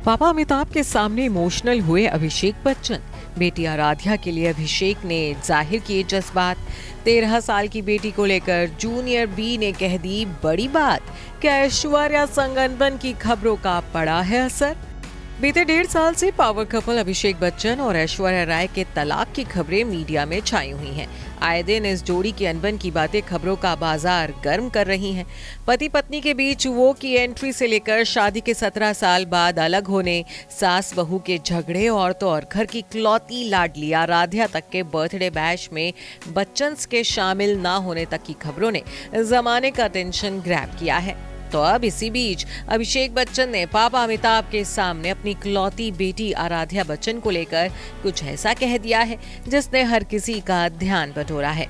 पापा अमिताभ के सामने इमोशनल हुए अभिषेक बच्चन। बेटी आराध्या के लिए अभिषेक ने जाहिर किए जज्बात। 13 साल की बेटी को लेकर जूनियर बी ने कह दी बड़ी बात। क्या ऐश्वर्या संग अनबन की खबरों का पड़ा है असर? बीते 1.5 साल से पावर कपल अभिषेक बच्चन और ऐश्वर्या राय के तलाक की खबरें मीडिया में छाई हुई हैं। आए दिन इस जोड़ी की अनबन की बातें खबरों का बाजार गर्म कर रही हैं। पति पत्नी के बीच वो की एंट्री से लेकर शादी के 17 साल बाद अलग होने, सास बहू के झगड़े और तो और घर की इकलौती लाडली आराध्या तक के बर्थडे बैश में बच्चन के शामिल ना होने तक की खबरों ने जमाने का अटेंशन ग्रैब किया है। तो अब इसी बीच अभिषेक बच्चन ने पापा अमिताभ के सामने अपनी इकलौती बेटी आराध्या बच्चन को लेकर कुछ ऐसा कह दिया है जिसने हर किसी का ध्यान बटोरा है।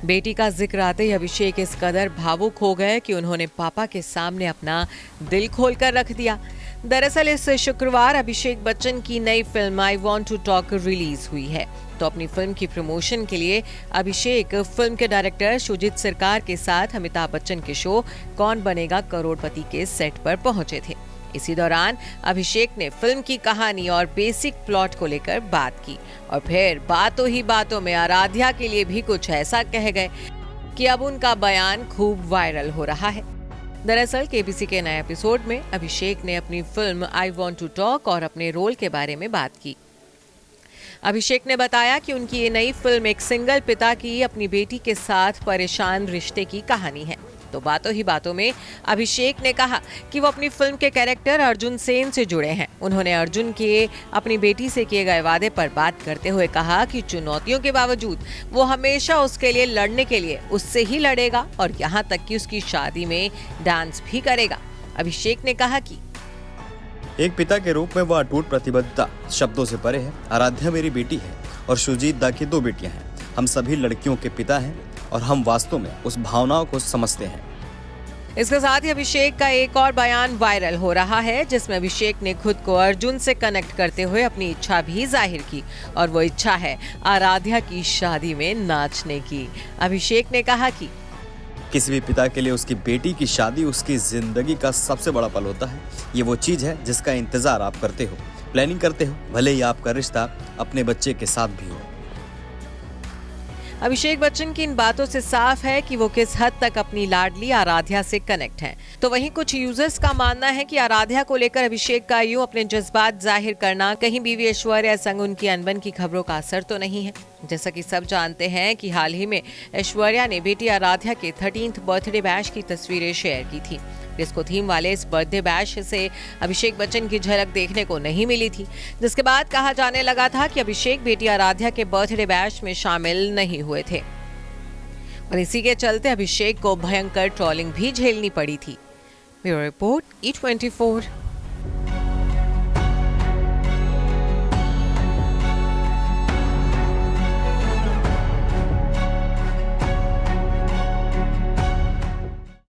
बेटी का जिक्र आते ही अभिषेक इस कदर भावुक हो गए कि उन्होंने पापा के सामने अपना दिल खोलकर रख दिया। दरअसल इस शुक्रवार अभिषेक बच्चन की नई film I want to talk release हुई है। तो अपनी फिल्म की प्रमोशन के लिए अभिषेक फिल्म के डायरेक्टर शुजित सरकार के साथ अमिताभ बच्चन के शो कौन बनेगा करोड़पति के सेट पर पहुंचे थे। इसी दौरान अभिषेक ने फिल्म की कहानी और बेसिक प्लॉट को लेकर बात की और फिर बातों ही बातों में आराध्या के लिए भी कुछ ऐसा कह गए कि अब उनका बयान खूब वायरल हो रहा है। दरअसल केबीसी के नए एपिसोड में अभिषेक ने अपनी film I want to talk और अपने रोल के बारे में बात की। अभिषेक ने बताया कि उनकी ये नई फिल्म एक सिंगल पिता की अपनी बेटी के साथ परेशान रिश्ते की कहानी है। तो बातों ही बातों में अभिषेक ने कहा कि वो अपनी फिल्म के कैरेक्टर अर्जुन सेन से जुड़े हैं। उन्होंने अर्जुन के अपनी बेटी से किए गए वादे पर बात करते हुए कहा कि चुनौतियों के बावजूद वो हमेशा उसके लिए लड़ने के लिए उससे ही लड़ेगा और यहाँ तक कि उसकी शादी में डांस भी करेगा। अभिषेक ने कहा कि एक पिता के रूप में वह अटूट प्रतिबद्धता शब्दों से परे है। आराध्या मेरी बेटी है और सुजीत दा की 2 बेटियां हैं। हम सभी लड़कियों के पिता हैं और हम वास्तव में उस भावनाओं को समझते हैं। इसके साथ ही अभिषेक का एक और बयान वायरल हो रहा है जिसमें अभिषेक ने खुद को अर्जुन से कनेक्ट करते हुए अपनी इच्छा भी जाहिर की और वो इच्छा है आराध्या की शादी में नाचने की। अभिषेक ने कहा कि किसी भी पिता के लिए उसकी बेटी की शादी उसकी जिंदगी का सबसे बड़ा पल होता है। ये वो चीज है जिसका इंतजार आप करते हो, प्लानिंग करते हो, भले ही आपका रिश्ता अपने बच्चे के साथ भी हो। अभिषेक बच्चन की इन बातों से साफ है कि वो किस हद तक अपनी लाडली आराध्या से कनेक्ट हैं। तो वहीं कुछ यूजर्स का मानना है कि आराध्या को लेकर अभिषेक का यूं अपने जज्बात जाहिर करना कहीं बीवी ऐश्वर्या संग उनकी अनबन की खबरों का असर तो नहीं है। जैसा कि सब जानते हैं कि हाल ही में ऐश्वर्या ने बेटी आराध्या के 13th बर्थडे बैश की तस्वीरें शेयर की थी। डिस्को थीम वाले इस बर्थडे बैश से अभिषेक बच्चन की झलक देखने को नहीं मिली थी, जिसके बाद कहा जाने लगा था कि अभिषेक बेटी आराध्या के बर्थडे बैश में शामिल नहीं हुए थे और इसी के चलते अभिषेक को भयंकर ट्रोलिंग भी झेलनी पड़ी थी। Bureau report E24।